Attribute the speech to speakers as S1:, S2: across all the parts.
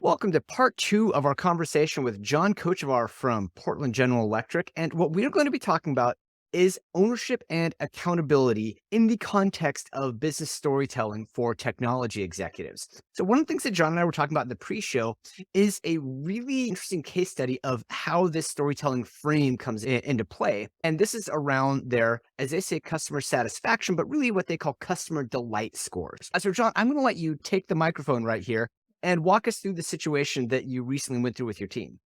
S1: Welcome to part two of our conversation with John Kochavatr from Portland General Electric. And what we're going to be talking about is ownership and accountability in the context of business storytelling for technology executives. So one of the things that John and I were talking about in the pre-show is a really interesting case study of how this storytelling frame comes into play. And this is around their, as they say, customer satisfaction, but really what they call customer delight scores. So John, I'm going to let you take the microphone right here and walk us through the situation that you recently went through with your team.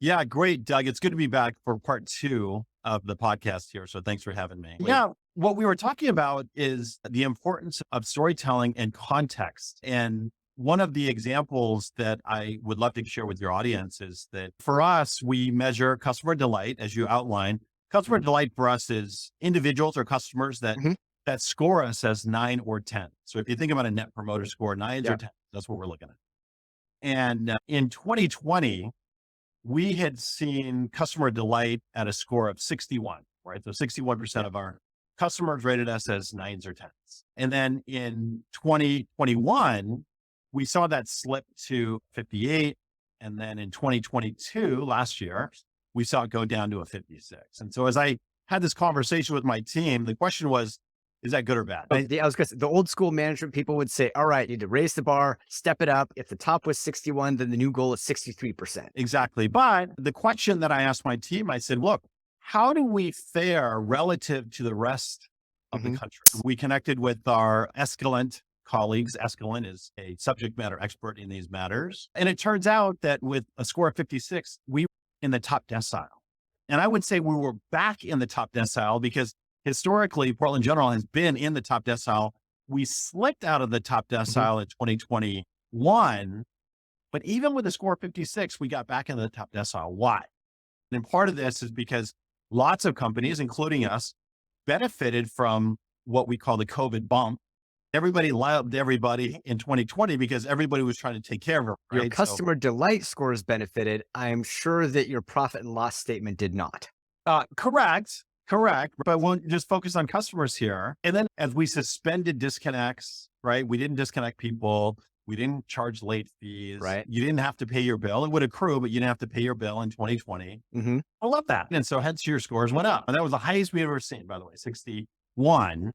S2: Yeah, great, Doug. It's good to be back for part two of the podcast here. So thanks for having me. Yeah, what we were talking about is the importance of storytelling and context. And one of the examples that I would love to share with your audience is that for us, we measure customer delight, as you outlined. Customer delight for us is individuals or customers that score us as 9 or 10. So if you think about a net promoter score, 9s or 10s, that's what we're looking at. And in 2020, we had seen customer delight at a score of 61, right? So 61% of our customers rated us as 9s or 10s. And then in 2021, we saw that slip to 58. And then in 2022, last year, we saw it go down to a 56. And so as I had this conversation with my team, the question was, is that good or bad?
S1: I was going to say, the old school management people would say, all right, you need to raise the bar, step it up. If the top was 61, then the new goal is 63%.
S2: Exactly. But the question that I asked my team, I said, look, how do we fare relative to the rest of the country? We connected with our Escalent colleagues. Escalent is a subject matter expert in these matters. And it turns out that with a score of 56, we were in the top decile. And I would say we were back in the top decile because historically, Portland General has been in the top decile. We slipped out of the top decile in 2021, but even with a score of 56, we got back into the top decile. Why? And part of this is because lots of companies, including us, benefited from what we call the COVID bump. Everybody loved everybody in 2020 because everybody was trying to take care of it. Right?
S1: Your customer delight scores benefited. I am sure that your profit and loss statement did not.
S2: Correct. But we'll just focus on customers here. And then as we suspended disconnects, right? We didn't disconnect people. We didn't charge late fees.
S1: Right.
S2: You didn't have to pay your bill. It would accrue, but you didn't have to pay your bill in 2020. I love that. And so hence your scores went up. And that was the highest we've ever seen, by the way, 61.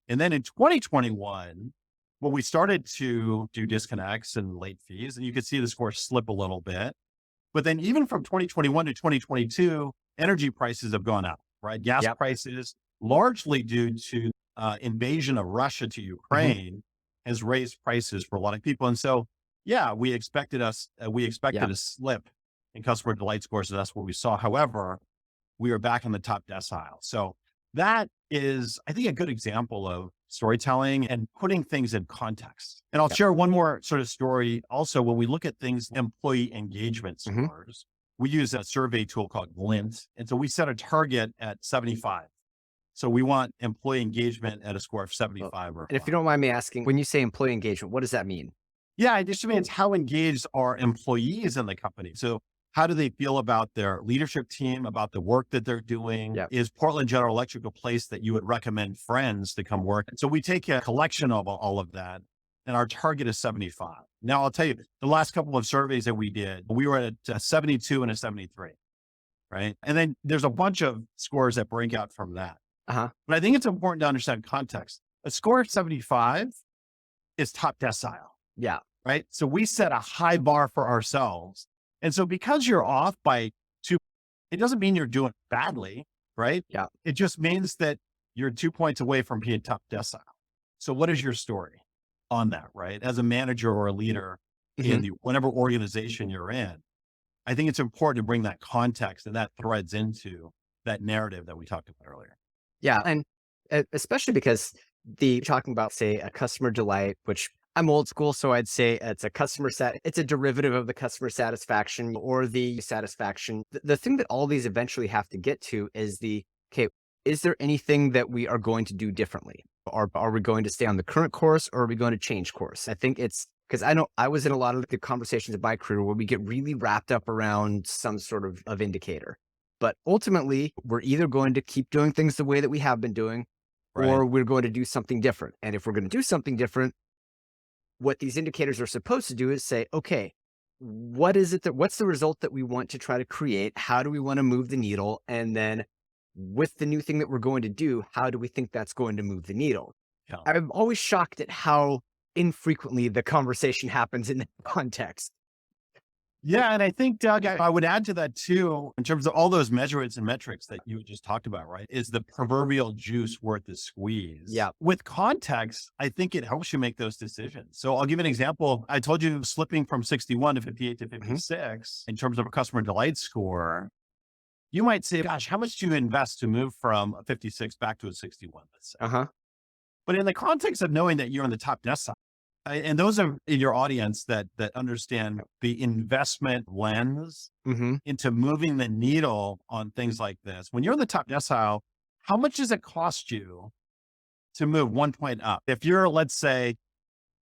S2: And then in 2021, when we started to do disconnects and late fees, and you could see the score slip a little bit. But then even from 2021 to 2022, energy prices have gone up. Right. Gas prices, largely due to invasion of Russia to Ukraine, has raised prices for a lot of people. And so, we expected a slip in customer delight scores. So that's what we saw. However, we are back in the top decile. So that is, I think, a good example of storytelling and putting things in context. And I'll share one more sort of story. Also, when we look at things, employee engagement scores, we use a survey tool called Glint. And so we set a target at 75. So we want employee engagement at a score of 75 or above.
S1: And if you don't mind me asking, when you say employee engagement, what does that mean?
S2: Yeah, it just means how engaged are employees in the company. So how do they feel about their leadership team, about the work that they're doing? Is Portland General Electric a place that you would recommend friends to come work? So we take a collection of all of that, and our target is 75. Now, I'll tell you, the last couple of surveys that we did, we were at a 72 and a 73, right? And then there's a bunch of scores that break out from that. But I think it's important to understand context. A score of 75 is top decile. Right? So we set a high bar for ourselves. And so because you're off by 2, it doesn't mean you're doing badly, right? It just means that you're 2 points away from being top decile. So what is your story on that, right? As a manager or a leader in whatever organization you're in, I think it's important to bring that context and that threads into that narrative that we talked about earlier.
S1: And especially because talking about, say, a customer delight, which I'm old school, so I'd say it's a derivative of the customer satisfaction or the satisfaction. The thing that all these eventually have to get to is is there anything that we are going to do differently? Are we going to stay on the current course or are we going to change course? I think it's because I know I was in a lot of the conversations in my career where we get really wrapped up around some sort of indicator. But ultimately, we're either going to keep doing things the way that we have been doing, or we're going to do something different. And if we're going to do something different, what these indicators are supposed to do is say, okay, what's the result that we want to try to create? How do we want to move the needle? And then with the new thing that we're going to do, how do we think that's going to move the needle?
S2: Yeah.
S1: I'm always shocked at how infrequently the conversation happens in that context.
S2: Yeah. And I think, Doug, I would add to that too, in terms of all those measurements and metrics that you just talked about, right? Is the proverbial juice worth the squeeze?
S1: Yeah.
S2: With context, I think it helps you make those decisions. So I'll give you an example. I told you slipping from 61 to 58 to
S1: Hmm.
S2: 56 in terms of a customer delight score. You might say, gosh, how much do you invest to move from a 56 back to a 61, let's say?
S1: Uh-huh.
S2: But in the context of knowing that you're in the top decile, and those are in your audience that understand the investment lens
S1: Hmm.
S2: into moving the needle on things like this. When you're in the top decile, how much does it cost you to move 1 point up? If you're, let's say,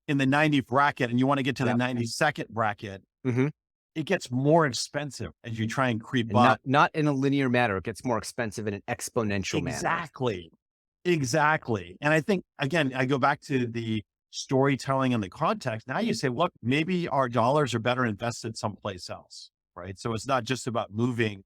S2: in the 90th bracket and you want to get to the
S1: Yeah.
S2: 92nd bracket,
S1: Hmm.
S2: it gets more expensive as you try and creep
S1: And
S2: up.
S1: not in a linear manner. It gets more expensive in an exponential manner.
S2: Exactly. Exactly. And I think, again, I go back to the storytelling and the context. Now you say, look, maybe our dollars are better invested someplace else, right? So it's not just about moving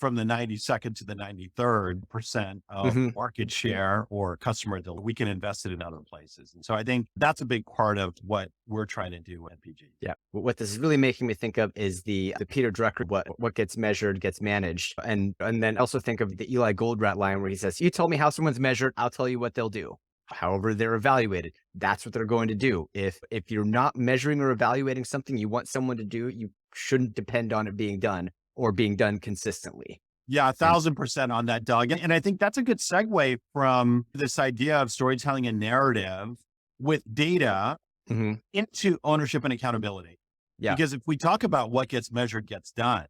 S2: from the 92nd to the 93rd percent of
S1: Hmm.
S2: market share or customer deal. We can invest it in other places. And so I think that's a big part of what we're trying to do at PG.
S1: Yeah. What this is really making me think of is the Peter Drucker, what gets measured gets managed. And then also think of the Eli Goldratt line where he says, you tell me how someone's measured, I'll tell you what they'll do. However, they're evaluated. That's what they're going to do. If you're not measuring or evaluating something you want someone to do, you shouldn't depend on it being done or being done consistently.
S2: Yeah,
S1: And
S2: 1,000% on that, Doug. And I think that's a good segue from this idea of storytelling and narrative with data
S1: mhm,
S2: into ownership and accountability.
S1: yeah.
S2: Because if we talk about what gets measured gets done,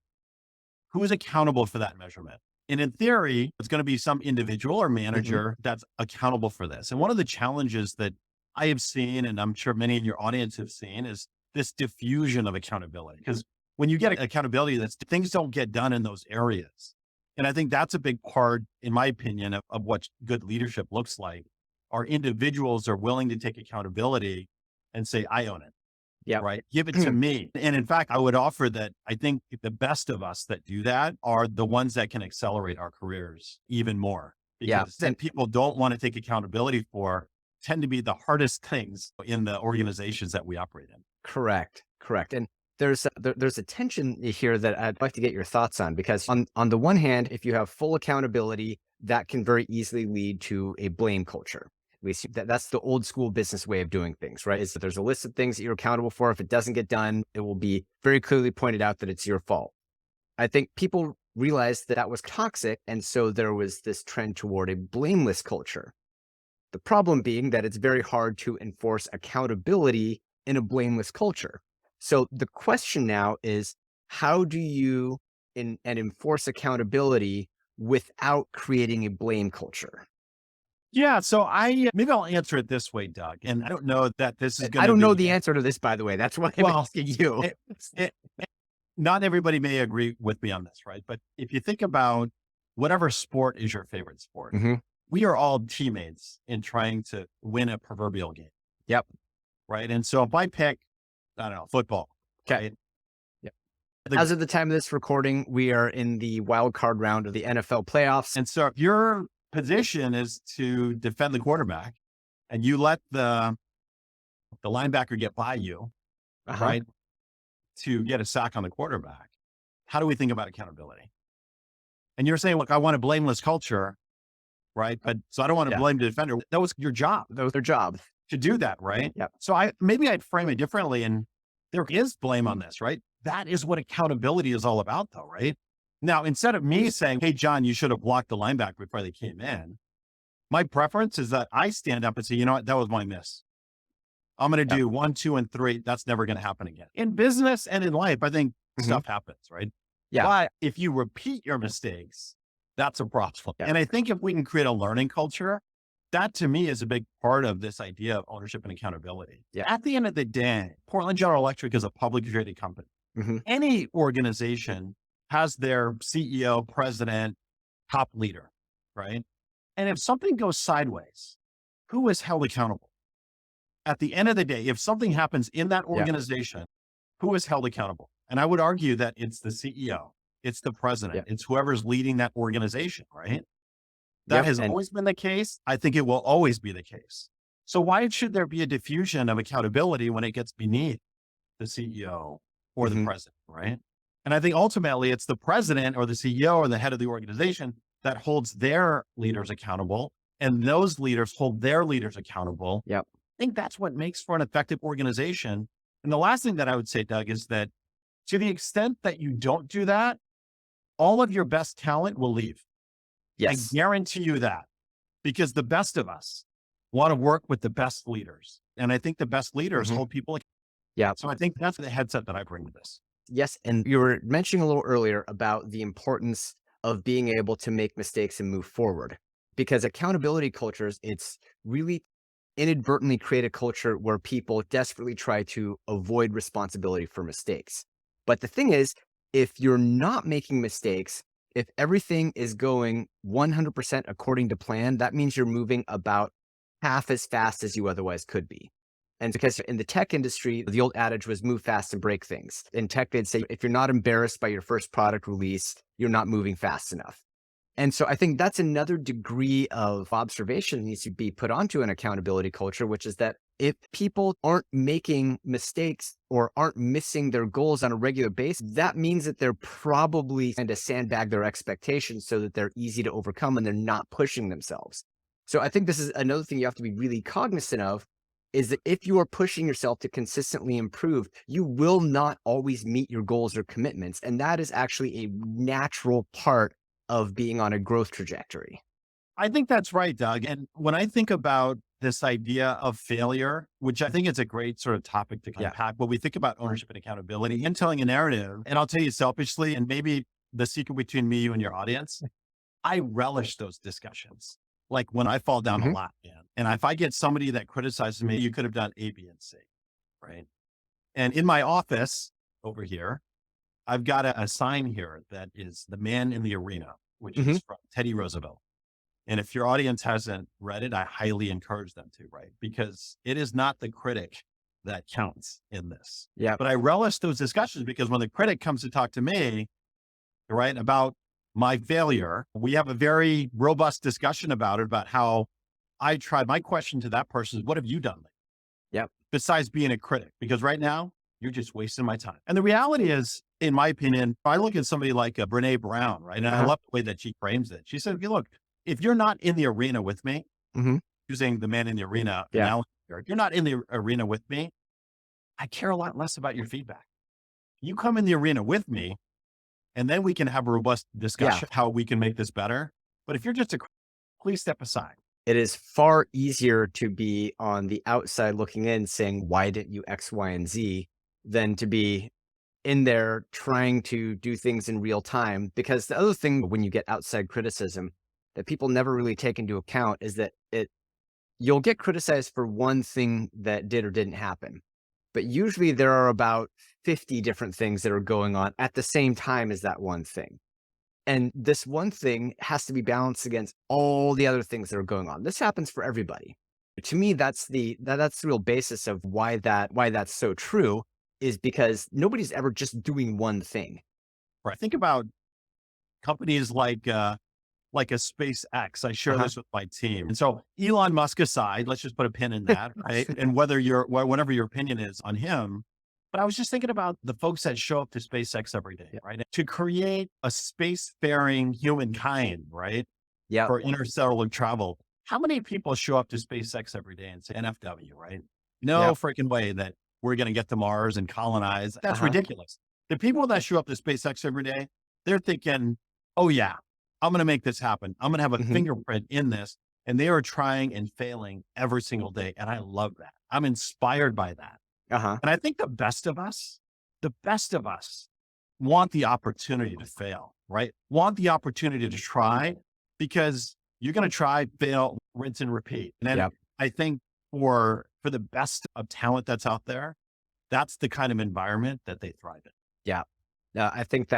S2: who is accountable for that measurement? And in theory, it's going to be some individual or
S1: Mhm,
S2: manager that's accountable for this. And one of the challenges that I have seen, and I'm sure many in your audience have seen, is this diffusion of accountability. Because when you get accountability, that's things don't get done in those areas. And I think that's a big part, in my opinion, of what good leadership looks like. Our individuals are willing to take accountability and say, I own it,
S1: yep.
S2: right? Give it to me. And in fact, I would offer that I think the best of us that do that are the ones that can accelerate our careers even more,
S1: Yeah.
S2: because then people don't want to take accountability for tend to be the hardest things in the organizations that we operate in.
S1: Correct, correct. And there's a tension here that I'd like to get your thoughts on because on the one hand, if you have full accountability, that can very easily lead to a blame culture. We see that's the old school business way of doing things, right? Is that there's a list of things that you're accountable for. If it doesn't get done, it will be very clearly pointed out that it's your fault. I think people realized that that was toxic, and so there was this trend toward a blameless culture. The problem being that it's very hard to enforce accountability in a blameless culture. So the question now is how do you and enforce accountability without creating a blame culture?
S2: Yeah. So maybe I'll answer it this way, Doug. And I don't know that this is going
S1: I
S2: to
S1: don't know
S2: be,
S1: the answer to this, by the way. That's why I'm
S2: well,
S1: asking you.
S2: it, it, not everybody may agree with me on this, right? But if you think about whatever sport is your favorite sport,
S1: Hmm.
S2: we are all teammates in trying to win a proverbial game,
S1: Yep.
S2: right? And so if I pick, I don't know, football,
S1: Okay.
S2: right?
S1: Yep.
S2: The,
S1: As of the time of this recording, we are in the wild card round of the NFL playoffs.
S2: and so if your position is to defend the quarterback and you let the linebacker get by you,
S1: Uh-huh.
S2: right, to get a sack on the quarterback, how do we think about accountability? And you're saying, look, I want a blameless culture, right? But so I don't want to
S1: Yeah.
S2: blame the defender. That was your job
S1: That was their job.
S2: to do that, right?
S1: Yep.
S2: So maybe I'd frame it differently. And there is blame on this, right? That is what accountability is all about, though, right? Now, instead of me saying, hey, John, you should have blocked the linebacker before they came in, my preference is that I stand up and say, you know what, that was my miss. I'm going to
S1: Yep.
S2: do 1, 2, and 3. That's never going to happen again. In business and in life, I think
S1: Mhm.
S2: stuff happens, right?
S1: Yeah.
S2: But if you repeat your mistakes, that's a problem.
S1: Yeah.
S2: And I think if we can create a learning culture, that to me is a big part of this idea of ownership and accountability.
S1: Yeah.
S2: At the end of the day, Portland General Electric is a publicly traded company.
S1: Mhm.
S2: Any organization has their CEO, president, top leader, right? And if something goes sideways, who is held accountable? At the end of the day, if something happens in that
S1: Yeah.
S2: organization, who is held accountable? And I would argue that it's the CEO, it's the
S1: Yeah.
S2: president, it's whoever's leading that organization, right? That
S1: Yep.
S2: has
S1: And
S2: always been the case. I think it will always be the case. So why should there be a diffusion of accountability when it gets beneath the CEO or the
S1: mhm,
S2: president, right? And I think ultimately it's the president or the CEO or the head of the organization that holds their leaders accountable, and those leaders hold their leaders accountable.
S1: yep.
S2: I think that's what makes for an effective organization. And the last thing that I would say, Doug, is that to the extent that you don't do that, all of your best talent will leave. I
S1: Yes.
S2: guarantee you that, because the best of us want to work with the best leaders. And I think the best leaders
S1: Mhm.
S2: hold people.
S1: Yeah.
S2: So I think that's the headset that I bring to this.
S1: Yes, and you were mentioning a little earlier about the importance of being able to make mistakes and move forward. Because accountability cultures, it's really inadvertently create a culture where people desperately try to avoid responsibility for mistakes. But the thing is, if you're not making mistakes, if everything is going 100% according to plan, that means you're moving about half as fast as you otherwise could be. And because in the tech industry, the old adage was move fast and break things. In tech, they'd say if you're not embarrassed by your first product release, you're not moving fast enough. And so I think that's another degree of observation that needs to be put onto an accountability culture, which is that if people aren't making mistakes or aren't missing their goals on a regular basis, that means that they're probably trying to sandbag their expectations so that they're easy to overcome and they're not pushing themselves. So I think this is another thing you have to be really cognizant of is that if you are pushing yourself to consistently improve, you will not always meet your goals or commitments. And that is actually a natural part of being on a growth trajectory.
S2: I think that's right, Doug. And when I think about this idea of failure, which I think is a great sort of topic to
S1: Yeah.
S2: unpack, but we think about ownership and accountability and telling a narrative. And I'll tell you selfishly, and maybe the secret between me, you, and your audience, I relish those discussions. Like when I fall down a
S1: Hmm.
S2: lot, man. And if I get somebody that criticizes me, you could have done A, B, and C. Right. And in my office over here, I've got a sign here that is The Man in the Arena, which
S1: Hmm.
S2: is from Teddy Roosevelt. And if your audience hasn't read it, I highly encourage them to, right? Because it is not the critic that counts in this.
S1: Yeah.
S2: But I relish those discussions because when the critic comes to talk to me, right, about my failure, we have a very robust discussion about it, about how I tried. My question to that person is, what have you done lately
S1: Yep.
S2: besides being a critic? Because right now, you're just wasting my time. And the reality is, in my opinion, I look at somebody like Brene Brown, right? And I
S1: Uh-huh.
S2: love the way that she frames it. She said, "Okay, look, if you're not in the arena with me,"
S1: Hmm.
S2: using the man in the arena
S1: Yeah.
S2: analogy, if you're not in the arena with me, I care a lot less about your feedback. You come in the arena with me, and then we can have a robust
S1: Yeah.
S2: discussion how we can make this better. But if you're just please step aside.
S1: It is far easier to be on the outside looking in saying, why didn't you X, Y, and Z than to be in there trying to do things in real time. Because the other thing when you get outside criticism that people never really take into account is that you'll get criticized for one thing that did or didn't happen. But usually there are about 50 different things that are going on at the same time as that one thing. And this one thing has to be balanced against all the other things that are going on. This happens for everybody. To me, that's the real basis of why that's so true is because nobody's ever just doing one thing.
S2: Right. Think about companies like a SpaceX. I share
S1: Uh-huh.
S2: this with my team. And so Elon Musk aside, let's just put a pin in that, right? And whatever your opinion is on him, but I was just thinking about the folks that show up to SpaceX every day,
S1: Yeah.
S2: right? To create a spacefaring humankind, right?
S1: Yeah.
S2: For interstellar travel. How many people show up to SpaceX every day and say NFW, right? No
S1: Yeah.
S2: freaking way that we're going to get to Mars and colonize. That's
S1: Uh-huh.
S2: ridiculous. The people that show up to SpaceX every day, they're thinking, oh yeah, I'm going to make this happen. I'm going to have a
S1: Hmm.
S2: fingerprint in this. And they are trying and failing every single day. And I love that. I'm inspired by that.
S1: Uh-huh.
S2: And I think the best of us want the opportunity to fail, right? Want the opportunity to try because you're going to try, fail, rinse and repeat. And then
S1: Yeah.
S2: I think for the best of talent that's out there, that's the kind of environment that they thrive in.
S1: Yeah. I think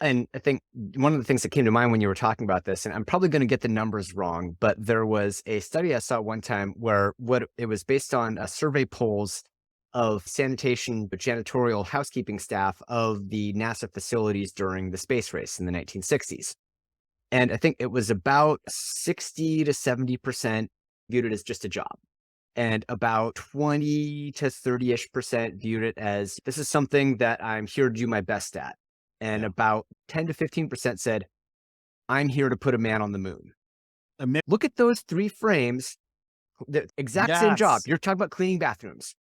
S1: and I think one of the things that came to mind when you were talking about this, and I'm probably going to get the numbers wrong, but there was a study I saw one time where what it was based on survey polls of sanitation, janitorial, housekeeping staff of the NASA facilities during the space race in the 1960s. And I think it was about 60 to 70% viewed it as just a job. And about 20 to 30-ish% viewed it as this is something that I'm here to do my best at. And
S2: Yeah.
S1: about 10 to 15% said, I'm here to put a man on the moon.
S2: Ama-
S1: Look at those three frames, the exact same job.
S2: Yes.
S1: You're talking about cleaning bathrooms,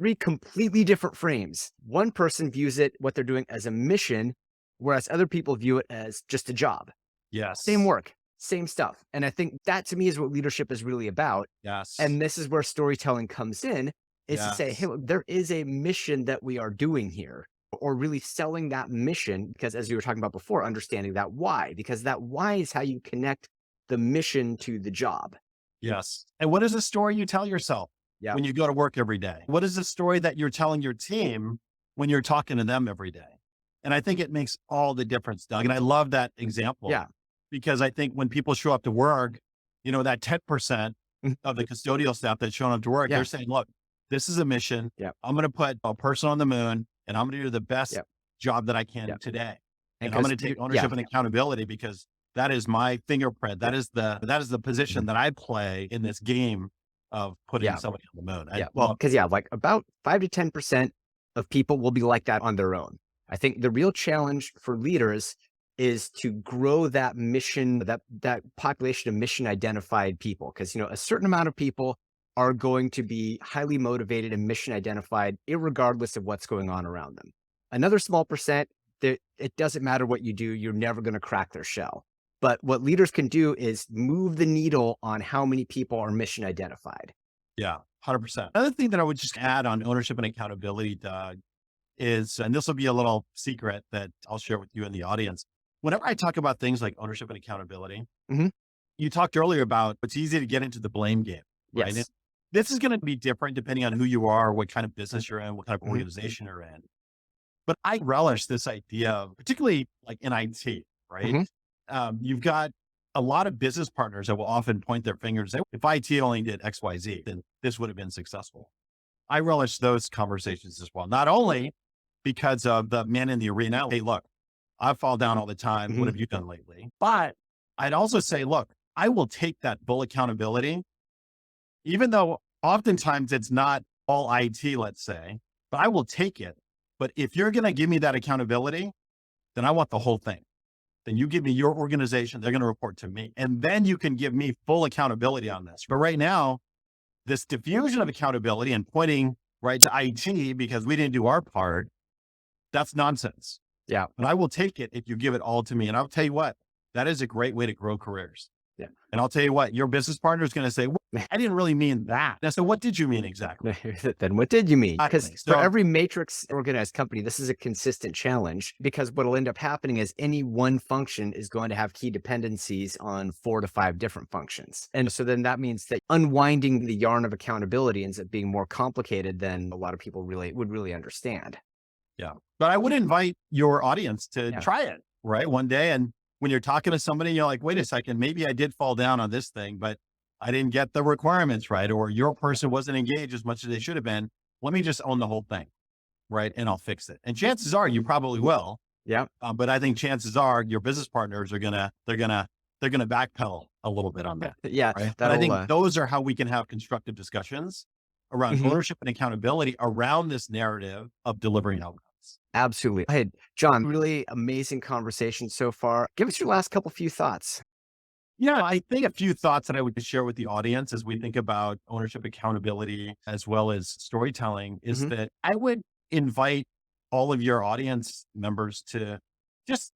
S1: three completely different frames. One person views it, what they're doing, as a mission, whereas other people view it as just a job. Same
S2: Yes.
S1: work, same stuff. And I think that to me is what leadership is really about.
S2: Yes.
S1: And this is where storytelling comes in, is to say, hey,
S2: Yes.
S1: look, there is a mission that we are doing here, or really selling that mission. Because as you were talking about before, understanding that why, because that why is how you connect the mission to the job.
S2: Yes. And what is the story you tell yourself
S1: Yeah.
S2: when you go to work every day? What is the story that you're telling your team when you're talking to them every day? And I think it makes all the difference, Doug. And I love that example
S1: Yeah.
S2: because I think when people show up to work, that 10%
S1: Mhm.
S2: of the custodial staff that's showing up to work,
S1: Yeah.
S2: they're saying, look, this is a mission.
S1: Yeah.
S2: I'm going to put a person on the moon and I'm going to do the best
S1: Yeah.
S2: job that I can
S1: Yeah.
S2: today.
S1: And
S2: And I'm going
S1: 'cause
S2: to take
S1: you
S2: ownership
S1: yeah.
S2: and accountability because that is my fingerprint. That is the position
S1: Mhm.
S2: that I play in this game of putting
S1: Yeah.
S2: somebody on the moon. I
S1: Yeah. Well,
S2: love
S1: because like about 5 to 10% of people will be like that on their own. I think the real challenge for leaders is to grow that mission, that population of mission identified people. Because a certain amount of people are going to be highly motivated and mission identified, irregardless of what's going on around them. Another small percent, that it doesn't matter what you do, you're never going to crack their shell. But what leaders can do is move the needle on how many people are mission identified.
S2: Yeah, 100%. Another thing that I would just add on ownership and accountability, Doug, is, and this will be a little secret that I'll share with you in the audience. Whenever I talk about things like ownership and accountability,
S1: Mhm.
S2: you talked earlier about it's easy to get into the blame game, right? And
S1: Yes.
S2: this is going to be different depending on who you are, what kind of business you're in, what kind of
S1: Mhm.
S2: organization you're in. But I relish this idea of, particularly like in IT, right?
S1: Mhm.
S2: You've got a lot of business partners that will often point their fingers. If IT only did X, Y, Z, then this would have been successful. I relish those conversations as well. Not only because of the man in the arena. Hey, look, I fall down all the time. What
S1: Mhm.
S2: have you done lately? But I'd also say, look, I will take that full accountability, even though oftentimes it's not all IT, let's say, but I will take it. But if you're going to give me that accountability, then I want the whole thing. Then you give me your organization, they're going to report to me. And then you can give me full accountability on this. But right now, this diffusion of accountability and pointing right to IT because we didn't do our part, that's nonsense.
S1: Yeah.
S2: But I will take it if you give it all to me. And I'll tell you what, that is a great way to grow careers.
S1: Yeah.
S2: And I'll tell you what, your business partner is going to say, well, I didn't really mean that. And I said, what did you mean exactly?
S1: Then what did you mean? Because
S2: Exactly.
S1: for
S2: So
S1: every matrix organized company, this is a consistent challenge because what'll end up happening is any one function is going to have key dependencies on 4 to 5 different functions. And so then that means that unwinding the yarn of accountability ends up being more complicated than a lot of people would really understand.
S2: yeah, but I would invite your audience to
S1: Yeah.
S2: try it right one day. And when you're talking to somebody, you're like, wait a second, maybe I did fall down on this thing, but I didn't get the requirements right, or your person wasn't engaged as much as they should have been. Let me just own the whole thing. Right. And I'll fix it. And chances are you probably will.
S1: Yeah.
S2: But I think chances are your business partners are they're going to backpedal a little bit on that.
S1: Yeah.
S2: Right. But I
S1: That'll,
S2: think those are how we can have constructive discussions around
S1: Mhm.
S2: ownership and accountability around this narrative of delivering outcomes.
S1: Absolutely. Hey, John, really amazing conversation so far. Give us your last few thoughts.
S2: Yeah, I think a few thoughts that I would share with the audience as we think about ownership, accountability, as well as storytelling is
S1: Mhm.
S2: that I would invite all of your audience members to just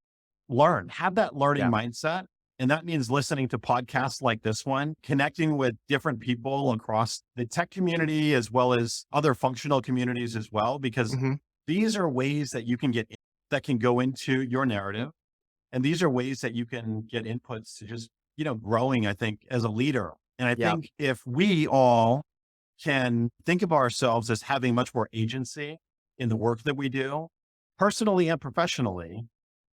S2: learn, have that learning
S1: Yeah.
S2: mindset. And that means listening to podcasts like this one, connecting with different people across the tech community, as well as other functional communities as well, because
S1: Mhm.
S2: these are ways that you can that can go into your narrative. And these are ways that you can get inputs to just, growing, I think, as a leader. And I
S1: Yeah.
S2: think if we all can think of ourselves as having much more agency in the work that we do, personally and professionally,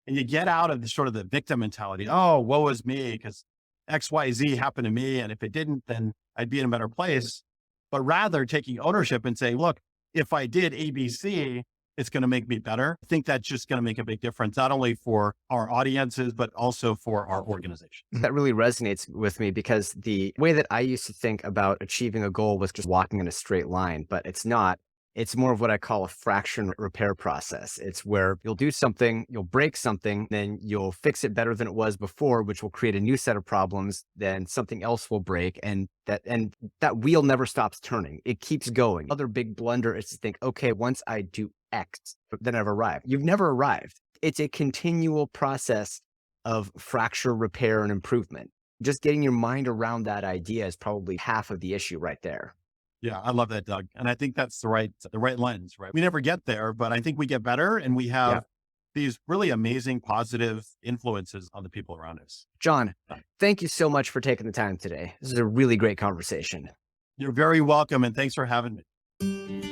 S2: and you get out of the sort of the victim mentality, oh, woe is me, because XYZ happened to me. And if it didn't, then I'd be in a better place. But rather taking ownership and saying, look, if I did ABC, it's going to make me better. I think that's just going to make a big difference, not only for our audiences, but also for our organization.
S1: That really resonates with me because the way that I used to think about achieving a goal was just walking in a straight line, but it's not. It's more of what I call a fraction repair process. It's where you'll do something, you'll break something, then you'll fix it better than it was before, which will create a new set of problems. Then something else will break, and that wheel never stops turning. It keeps going. Other big blunder is to think, okay, once I do X, then I've arrived. You've never arrived. It's a continual process of fracture repair and improvement. Just getting your mind around that idea is probably half of the issue right there.
S2: Yeah, I love that, Doug. And I think that's the right lens, right? We never get there, but I think we get better, and we
S1: Yeah.
S2: have these really amazing positive influences on the people around us.
S1: John, thank you so much for taking the time today. This is a really great conversation.
S2: You're very welcome, and thanks for having me.